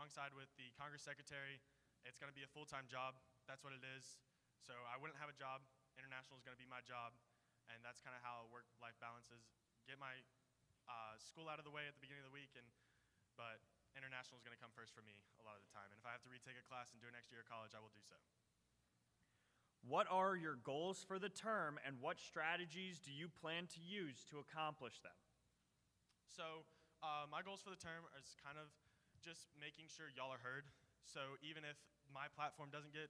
alongside with the Congress Secretary. It's going to be a full-time job. That's what it is. So I wouldn't have a job. International is going to be my job, and that's kind of how work-life balance is. Get my school out of the way at the beginning of the week, but international is going to come first for me a lot of the time. And if I have to retake a class and do an extra year of college, I will do so. What are your goals for the term, and what strategies do you plan to use to accomplish them? So my goals for the term is kind of just making sure y'all are heard. So even if my platform doesn't get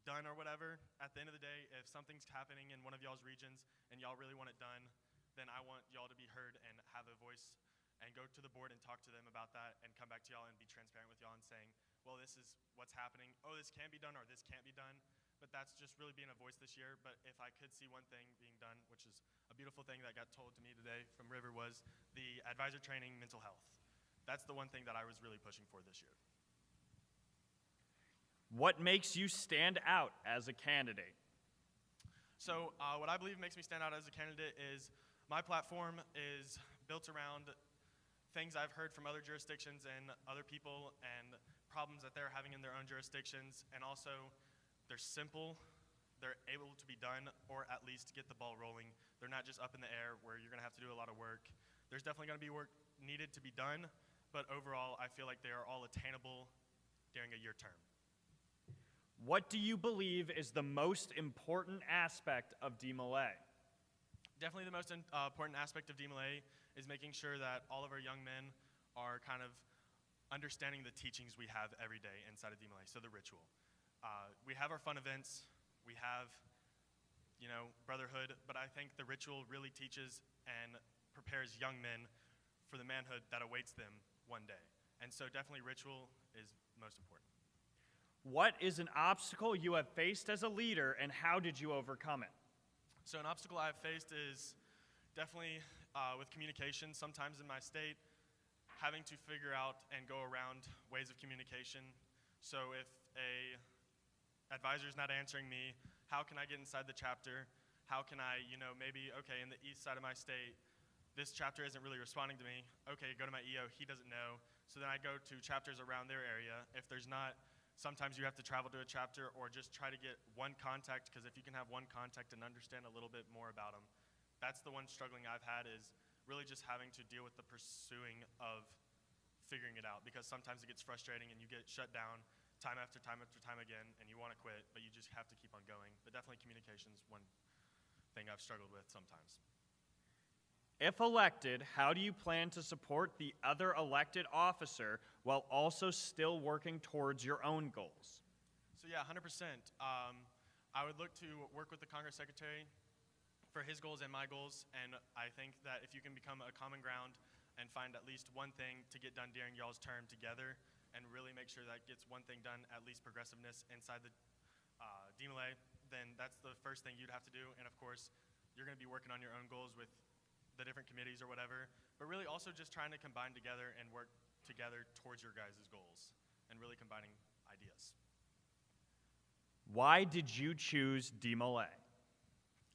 done or whatever, at the end of the day, if something's happening in one of y'all's regions and y'all really want it done, then I want y'all to be heard and have a voice and go to the board and talk to them about that and come back to y'all and be transparent with y'all and saying, well, this is what's happening. Oh, this can be done or this can't be done. But that's just really being a voice this year. But if I could see one thing being done, which is a beautiful thing that got told to me today from River, was the advisor training mental health. That's the one thing that I was really pushing for this year. What makes you stand out as a candidate? So what I believe makes me stand out as a candidate is my platform is built around things I've heard from other jurisdictions and other people and problems that they're having in their own jurisdictions, and also they're simple, they're able to be done, or at least get the ball rolling. They're not just up in the air where you're gonna have to do a lot of work. There's definitely gonna be work needed to be done, but overall I feel like they are all attainable during a year term. What do you believe is the most important aspect of DeMolay? Definitely the most important aspect of DeMolay is making sure that all of our young men are kind of understanding the teachings we have every day inside of DeMolay, so the ritual. We have our fun events, we have, brotherhood, but I think the ritual really teaches and prepares young men for the manhood that awaits them one day. And so definitely ritual is most important. What is an obstacle you have faced as a leader, and how did you overcome it? So an obstacle I've faced is definitely with communication. Sometimes in my state, having to figure out and go around ways of communication. So if a advisor is not answering me, how can I get inside the chapter? How can I, maybe, okay, in the east side of my state, this chapter isn't really responding to me. Okay, go to my EO, he doesn't know. So then I go to chapters around their area. If there's not, sometimes you have to travel to a chapter or just try to get one contact, because if you can have one contact and understand a little bit more about them, that's the one struggling I've had, is really just having to deal with the pursuing of figuring it out, because sometimes it gets frustrating and you get shut down time after time after time again and you want to quit, but you just have to keep on going. But definitely communication is one thing I've struggled with sometimes. If elected, how do you plan to support the other elected officer while also still working towards your own goals? So yeah, 100%. I would look to work with the Congress Secretary for his goals and my goals, and I think that if you can become a common ground and find at least one thing to get done during y'all's term together and really make sure that gets one thing done, at least progressiveness inside the DeMolay, then that's the first thing you'd have to do. And of course, you're gonna be working on your own goals with the different committees or whatever, but really also just trying to combine together and work together towards your guys' goals and really combining ideas. Why did you choose DeMolay?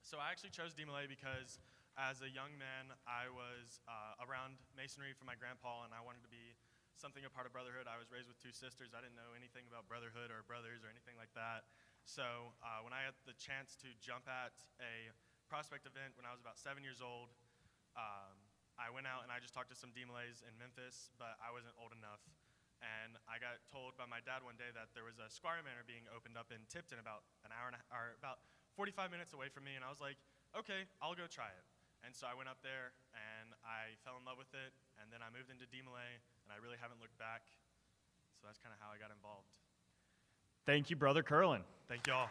So I actually chose DeMolay because as a young man, I was around masonry from my grandpa, and I wanted to be something a part of brotherhood. I was raised with two sisters. I didn't know anything about brotherhood or brothers or anything like that. So when I had the chance to jump at a prospect event when I was about 7 years old, I went out and I just talked to some DeMolays in Memphis, but I wasn't old enough. And I got told by my dad one day that there was a Squire Manor being opened up in Tipton about about 45 minutes away from me, and I was like, okay, I'll go try it. And so I went up there and I fell in love with it, and then I moved into DeMolay, and I really haven't looked back. So that's kind of how I got involved. Thank you, Brother Kurlin. Thank you all.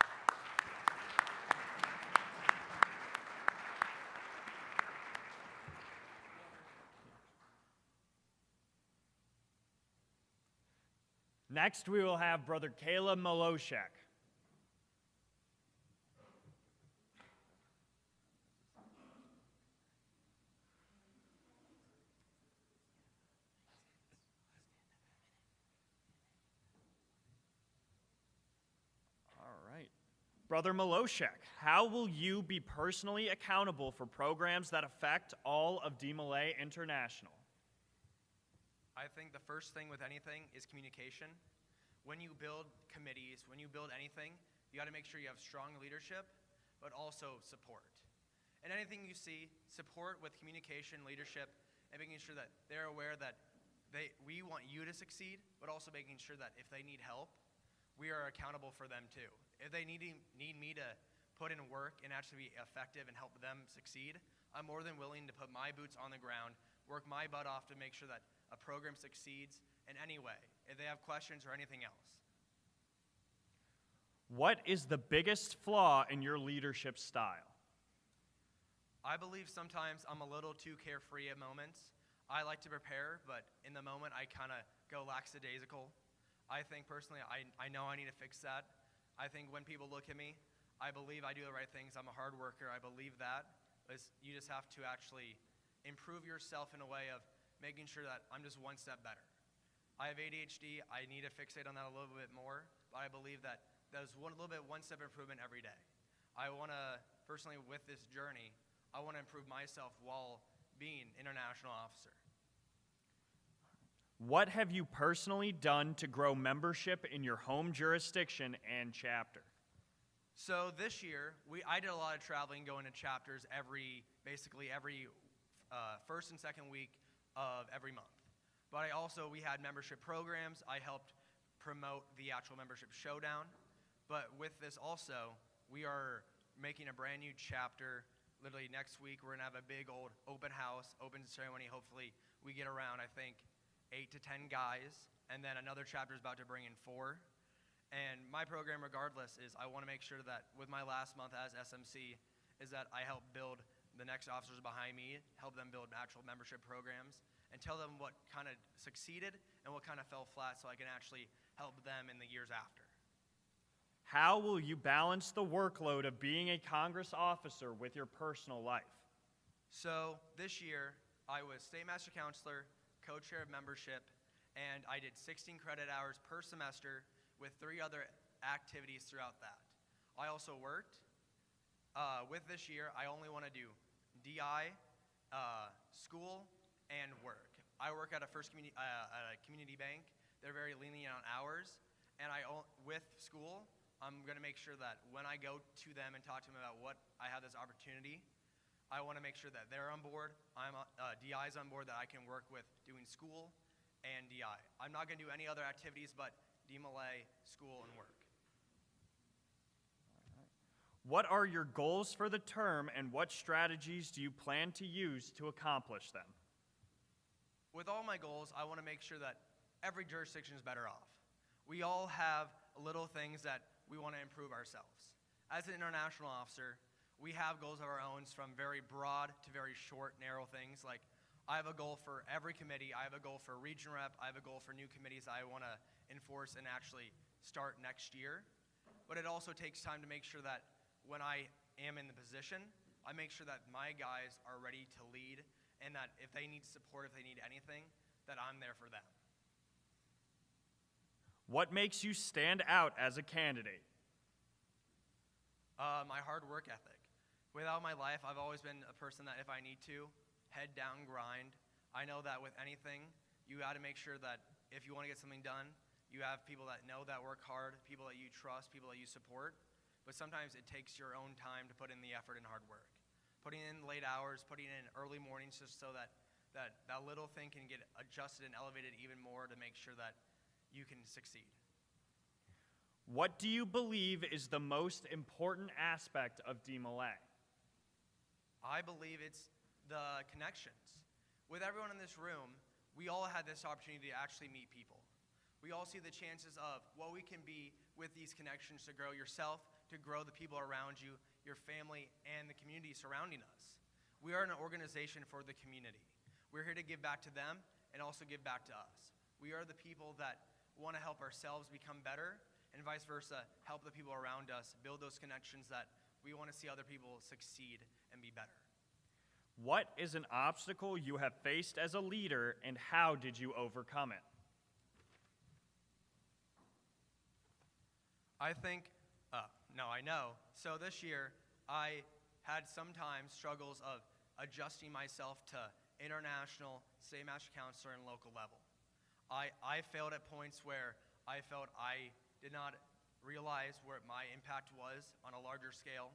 Next, we will have Brother Caleb Mosek. All right. Brother Mosek, how will you be personally accountable for programs that affect all of DeMolay International? I think the first thing with anything is communication. When you build committees, when you build anything, you got to make sure you have strong leadership, but also support. And anything you see, support with communication, leadership, and making sure that they're aware that we want you to succeed, but also making sure that if they need help, we are accountable for them too. If they need me to put in work and actually be effective and help them succeed, I'm more than willing to put my boots on the ground, work my butt off to make sure that a program succeeds in any way, if they have questions or anything else. What is the biggest flaw in your leadership style? I believe sometimes I'm a little too carefree at moments. I like to prepare, but in the moment I kind of go lackadaisical. I think personally, I know I need to fix that. I think when people look at me, I believe I do the right things. I'm a hard worker. I believe that. You just have to actually improve yourself in a way of making sure that I'm just one step better. I have ADHD. I need to fixate on that a little bit more, but I believe that there's one step improvement every day. I want to, personally, with this journey, I want to improve myself while being international officer. What have you personally done to grow membership in your home jurisdiction and chapter? So this year, I did a lot of traveling, going to chapters basically every first and second week of every month. But we had membership programs. I helped promote the actual membership showdown. But with this also, we are making a brand new chapter. Literally next week, we're gonna have a big old open house, open ceremony. Hopefully we get around, I think, 8 to 10 guys, and then another chapter is about to bring in 4. And my program, regardless, is I want to make sure that with my last month as SMC, is that I help build the next officers behind me, help them build actual membership programs, and tell them what kind of succeeded and what kind of fell flat so I can actually help them in the years after. How will you balance the workload of being a Congress officer with your personal life? So this year, I was State Master Counselor, co-chair of membership, and I did 16 credit hours per semester with 3 other activities throughout that. I also worked. With this year, I only want to do DI, school, and work. I work at a community bank. They're very lenient on hours, and with school, I'm going to make sure that when I go to them and talk to them about what I have this opportunity, I want to make sure that they're on board, DI's on board, that I can work with doing school and DI. I'm not going to do any other activities but DeMolay, school, and work. What are your goals for the term, and what strategies do you plan to use to accomplish them? With all my goals, I want to make sure that every jurisdiction is better off. We all have little things that we want to improve ourselves. As an international officer, we have goals of our own, from very broad to very short, narrow things. Like, I have a goal for every committee. I have a goal for region rep. I have a goal for new committees I want to enforce and actually start next year. But it also takes time to make sure that when I am in the position, I make sure that my guys are ready to lead, and that if they need support, if they need anything, that I'm there for them. What makes you stand out as a candidate? My hard work ethic. Without my life, I've always been a person that if I need to, head down, grind. I know that with anything, you got to make sure that if you want to get something done, you have people that know that work hard, people that you trust, people that you support. But sometimes it takes your own time to put in the effort and hard work. Putting in late hours, putting in early mornings, just so that little thing can get adjusted and elevated even more to make sure that you can succeed. What do you believe is the most important aspect of DeMolay? I believe it's the connections. With everyone in this room, we all had this opportunity to actually meet people. We all see the chances of what we can be with these connections to grow yourself, to grow the people around you, your family, and the community surrounding us. We are an organization for the community. We're here to give back to them and also give back to us. We are the people that want to help ourselves become better, and vice versa, help the people around us build those connections that we want to see other people succeed and be better. What is an obstacle you have faced as a leader, and how did you overcome it? I know. So this year, I had sometimes struggles of adjusting myself to international, state master counselor, and local level. I failed at points where I felt I did not realize where my impact was on a larger scale.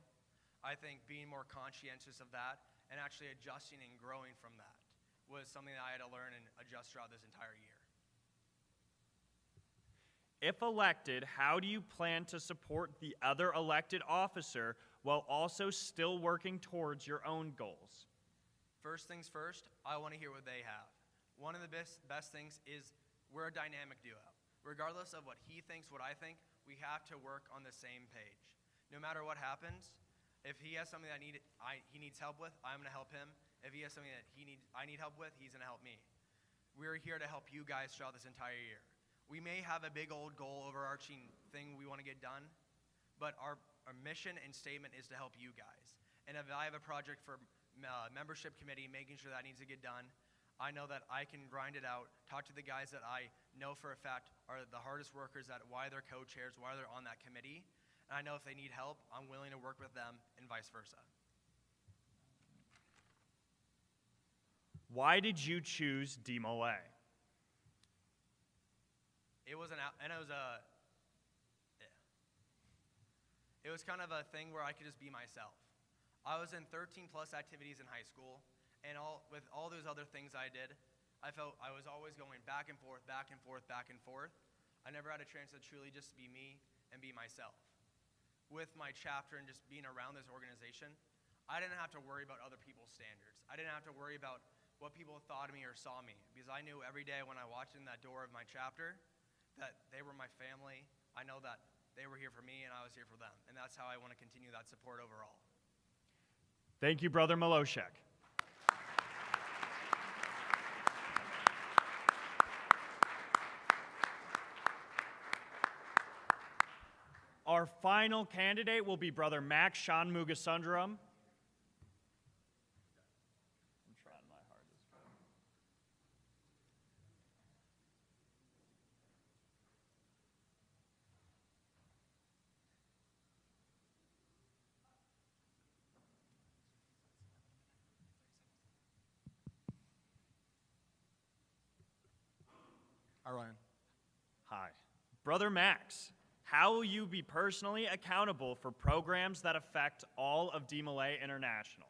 I think being more conscientious of that and actually adjusting and growing from that was something that I had to learn and adjust throughout this entire year. If elected, how do you plan to support the other elected officer while also still working towards your own goals? First things first, I want to hear what they have. One of the best things is we're a dynamic duo. Regardless of what he thinks, what I think, we have to work on the same page. No matter what happens, if he has something that he needs help with, I'm going to help him. If he has something that I need help with, he's going to help me. We're here to help you guys throughout this entire year. We may have a big old goal, overarching thing we want to get done, but our mission and statement is to help you guys. And if I have a project for membership committee, making sure that needs to get done, I know that I can grind it out, talk to the guys that I know for a fact are the hardest workers, that why they're co-chairs, why they're on that committee. And I know if they need help, I'm willing to work with them and vice versa. Why did you choose DeMolay? It was it was kind of a thing where I could just be myself. I was in 13 plus activities in high school, and with all those other things I did, I felt I was always going back and forth, back and forth, back and forth. I never had a chance to truly just be me and be myself. With my chapter and just being around this organization, I didn't have to worry about other people's standards. I didn't have to worry about what people thought of me or saw me, because I knew every day when I walked in that door of my chapter that they were my family. I know that they were here for me and I was here for them, and that's how I want to continue that support overall. Thank you, Brother Mosek. Our final candidate will be Brother Max Sha-Muga Sundram. I'm trying my hardest. Hi, Ryan. Hi. Brother Max, how will you be personally accountable for programs that affect all of DeMolay International?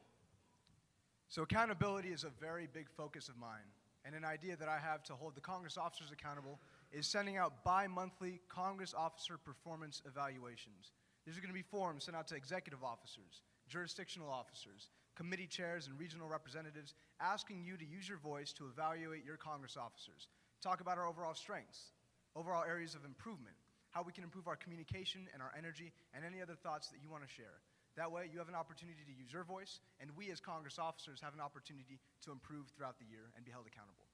So accountability is a very big focus of mine, and an idea that I have to hold the Congress officers accountable is sending out bi-monthly Congress officer performance evaluations. These are going to be forms sent out to executive officers, jurisdictional officers, committee chairs, and regional representatives, asking you to use your voice to evaluate your Congress officers. Talk about our overall strengths, overall areas of improvement, how we can improve our communication and our energy, and any other thoughts that you want to share. That way, you have an opportunity to use your voice, and we as Congress officers have an opportunity to improve throughout the year and be held accountable.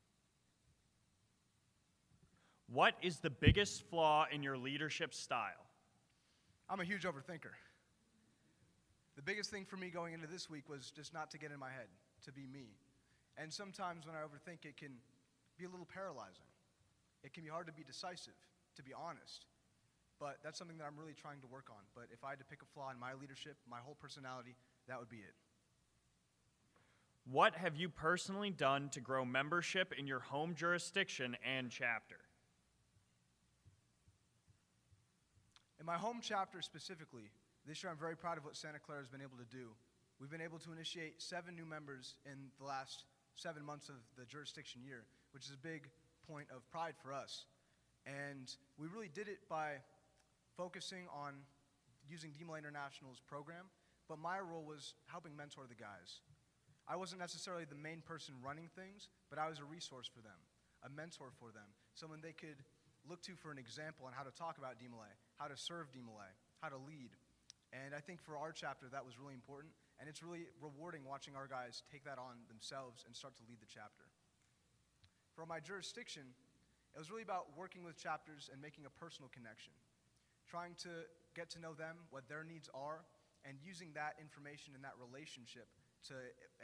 What is the biggest flaw in your leadership style? I'm a huge overthinker. The biggest thing for me going into this week was just not to get in my head, to be me. And sometimes when I overthink, it can be a little paralyzing. It can be hard to be decisive, to be honest. But that's something that I'm really trying to work on. But if I had to pick a flaw in my leadership, my whole personality, that would be it. What have you personally done to grow membership in your home jurisdiction and chapter? In my home chapter specifically, this year I'm very proud of what Santa Clara has been able to do. We've been able to initiate 7 new members in the last 7 months of the jurisdiction year, which is a big point of pride for us. And we really did it by focusing on using DeMolay International's program, but my role was helping mentor the guys. I wasn't necessarily the main person running things, but I was a resource for them, a mentor for them, someone they could look to for an example on how to talk about DeMolay, how to serve DeMolay, how to lead. And I think for our chapter that was really important, and it's really rewarding watching our guys take that on themselves and start to lead the chapter. For my jurisdiction, it was really about working with chapters and making a personal connection, trying to get to know them, what their needs are, and using that information and that relationship to,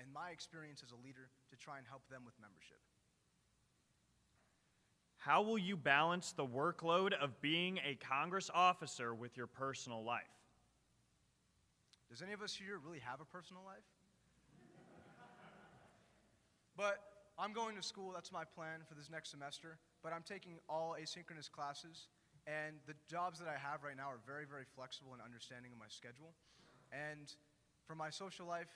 in my experience as a leader, to try and help them with membership. How will you balance the workload of being a Congress officer with your personal life? Does any of us here really have a personal life? But I'm going to school, that's my plan for this next semester. but I'm taking all asynchronous classes, and the jobs that I have right now are very, very flexible and understanding of my schedule. And for my social life,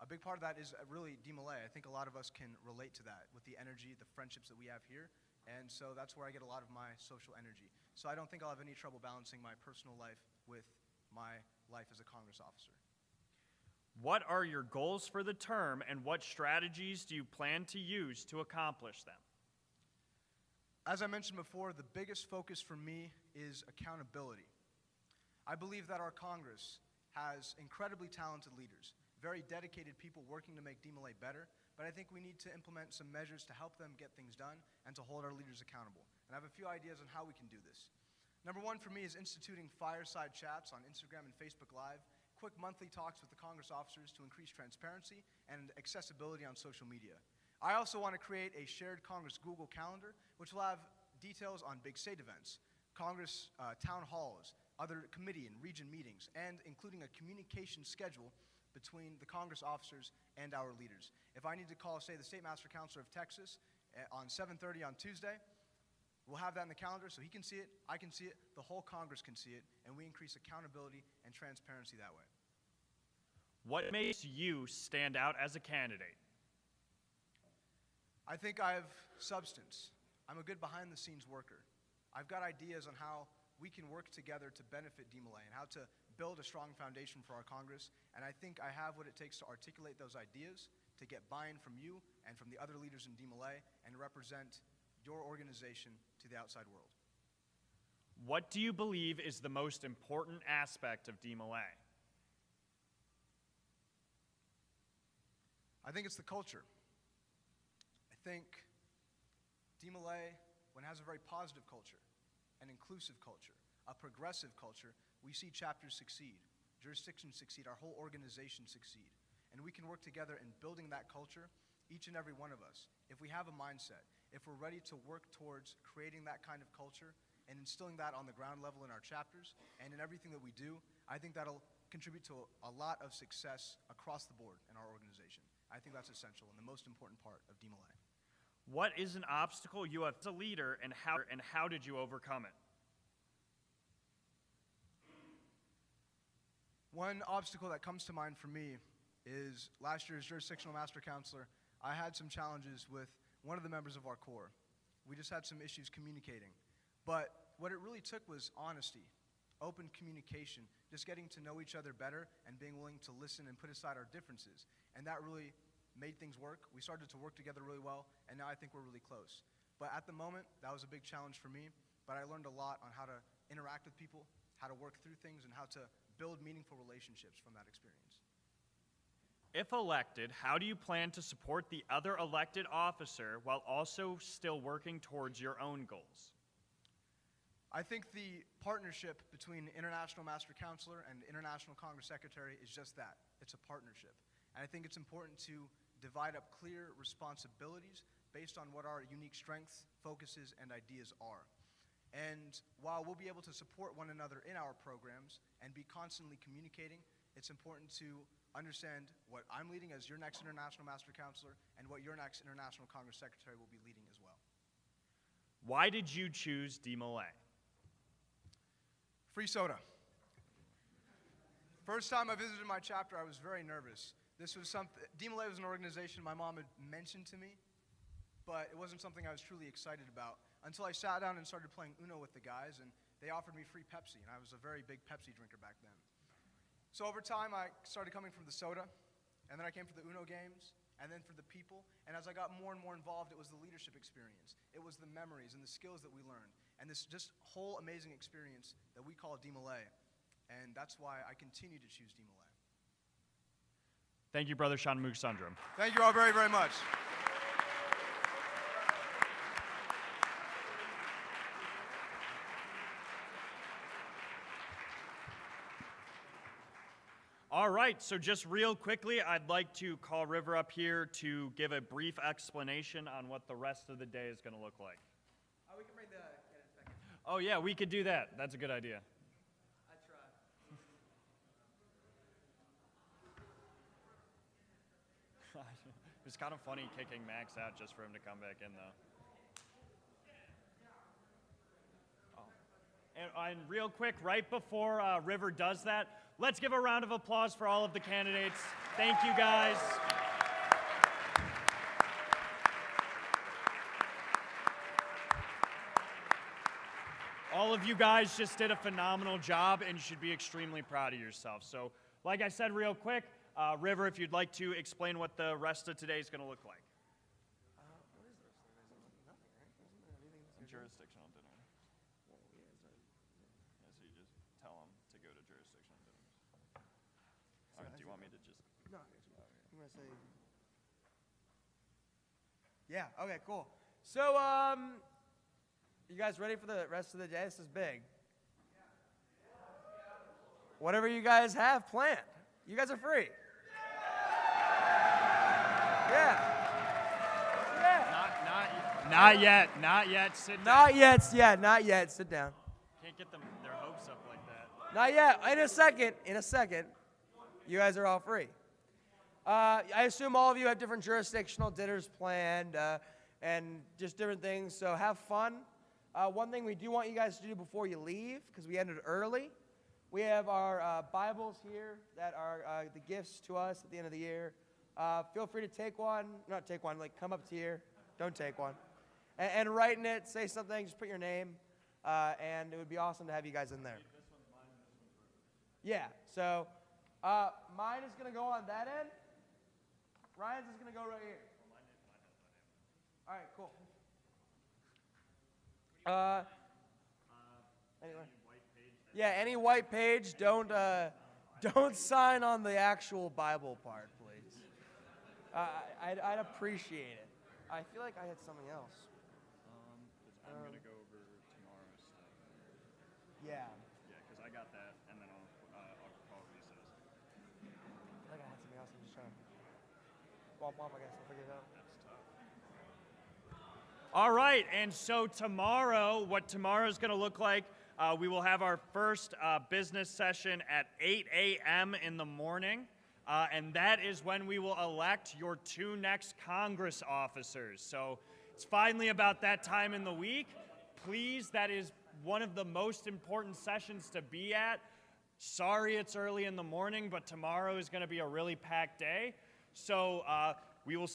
a big part of that is really DeMolay. I think a lot of us can relate to that with the energy, the friendships that we have here, and so that's where I get a lot of my social energy. So I don't think I'll have any trouble balancing my personal life with my life as a Congress officer. What are your goals for the term, and what strategies do you plan to use to accomplish them? As I mentioned before, the biggest focus for me is accountability. I believe that our Congress has incredibly talented leaders, very dedicated people working to make DeMolay better, but I think we need to implement some measures to help them get things done and to hold our leaders accountable. And I have a few ideas on how we can do this. Number one for me is instituting fireside chats on Instagram and Facebook Live, quick monthly talks with the Congress officers to increase transparency and accessibility on social media. I also want to create a shared Congress Google Calendar, which will have details on big state events, Congress town halls, other committee and region meetings, and including a communication schedule between the Congress officers and our leaders. If I need to call, say, the State Master Counselor of Texas on 7:30 on Tuesday, we'll have that in the calendar so he can see it, I can see it, the whole Congress can see it, and we increase accountability and transparency that way. What makes you stand out as a candidate? I think I have substance. I'm a good behind-the-scenes worker. I've got ideas on how we can work together to benefit DeMolay and how to build a strong foundation for our Congress, and I think I have what it takes to articulate those ideas, to get buy-in from you and from the other leaders in DeMolay, and represent your organization to the outside world. What do you believe is the most important aspect of DeMolay? I think it's the culture. I think DeMolay, when it has a very positive culture, an inclusive culture, a progressive culture, we see chapters succeed, jurisdictions succeed, our whole organization succeed. And we can work together in building that culture, each and every one of us. If we have a mindset, if we're ready to work towards creating that kind of culture and instilling that on the ground level in our chapters and in everything that we do, I think that'll contribute to a lot of success across the board in our organization. I think that's essential and the most important part of DeMolay. What is an obstacle you have as a leader, and how did you overcome it? One obstacle that comes to mind for me is last year's jurisdictional master counselor. I had some challenges with one of the members of our corps. We just had some issues communicating. But what it really took was honesty, open communication, just getting to know each other better and being willing to listen and put aside our differences. And that really made things work. We started to work together really well, and now I think we're really close. But at the moment, that was a big challenge for me, but I learned a lot on how to interact with people, how to work through things, and how to build meaningful relationships from that experience. If elected, how do you plan to support the other elected officer while also still working towards your own goals? I think the partnership between International Master Counselor and International Congress Secretary is just that. It's a partnership. And I think it's important to divide up clear responsibilities based on what our unique strengths, focuses, and ideas are. And while we'll be able to support one another in our programs and be constantly communicating, it's important to understand what I'm leading as your next International Master Counselor and what your next International Congress Secretary will be leading as well. Why did you choose DeMolay? Free soda. First time I visited my chapter, I was very nervous. This was something, DeMolay was an organization my mom had mentioned to me, but it wasn't something I was truly excited about until I sat down and started playing Uno with the guys, and they offered me free Pepsi, and I was a very big Pepsi drinker back then. So over time, I started coming for the soda, and then I came for the Uno games, and then for the people, and as I got more and more involved, it was the leadership experience. It was the memories and the skills that we learned, and this just whole amazing experience that we call DeMolay, and that's why I continue to choose DeMolay. Thank you, Brother Sha-Muga Sundram. Thank you all very, very much. All right, so just real quickly, I'd like to call River up here to give a brief explanation on what the rest of the day is going to look like. We can bring the candidates back in. Oh yeah, we could do that. That's a good idea. I tried. It's kind of funny kicking Max out just for him to come back in, though. and real quick, right before River does that, let's give a round of applause for all of the candidates. Thank you, guys. All of you guys just did a phenomenal job and you should be extremely proud of yourself. So, like I said real quick, River, if you'd like to explain what the rest of today is going to look like. What is this? Nothing, right? Isn't there anything? Jurisdictional dinner. Yeah, so you just tell them to go to jurisdictional dinners. All right, do you want me to just... No, I'm going to say... Yeah, okay, cool. So, you guys ready for the rest of the day? This is big. Whatever you guys have planned. You guys are free. Yeah. Yeah. Not yet. Sit down. Not yet. Sit down. Can't get their hopes up like that. Not yet. In a second, you guys are all free. I assume all of you have different jurisdictional dinners planned and just different things, so have fun. One thing we do want you guys to do before you leave, because we ended early, we have our Bibles here that are the gifts to us at the end of the year. Feel free to take one. Not take one, like come up to here. Don't take one. And write in it, say something, just put your name, and it would be awesome to have you guys in there. Yeah, so mine is going to go on that end. Ryan's is going to go right here. All right, cool. Anyway. Yeah, any white page. Don't sign on the actual Bible part, please. I'd appreciate it. I feel like I had something else. I'm going to go over tomorrow's stuff. Yeah. Yeah, because I got that, and then I'll call recess. I feel like I had something else. I'm just trying to womp womp, I guess. I'll figure it out. That's tough. All right, and so tomorrow, what tomorrow's going to look like, we will have our first business session at 8 a.m. in the morning, and that is when we will elect your 2 next Congress officers. So it's finally about that time in the week. Please, that is one of the most important sessions to be at. Sorry it's early in the morning, but tomorrow is going to be a really packed day. So we will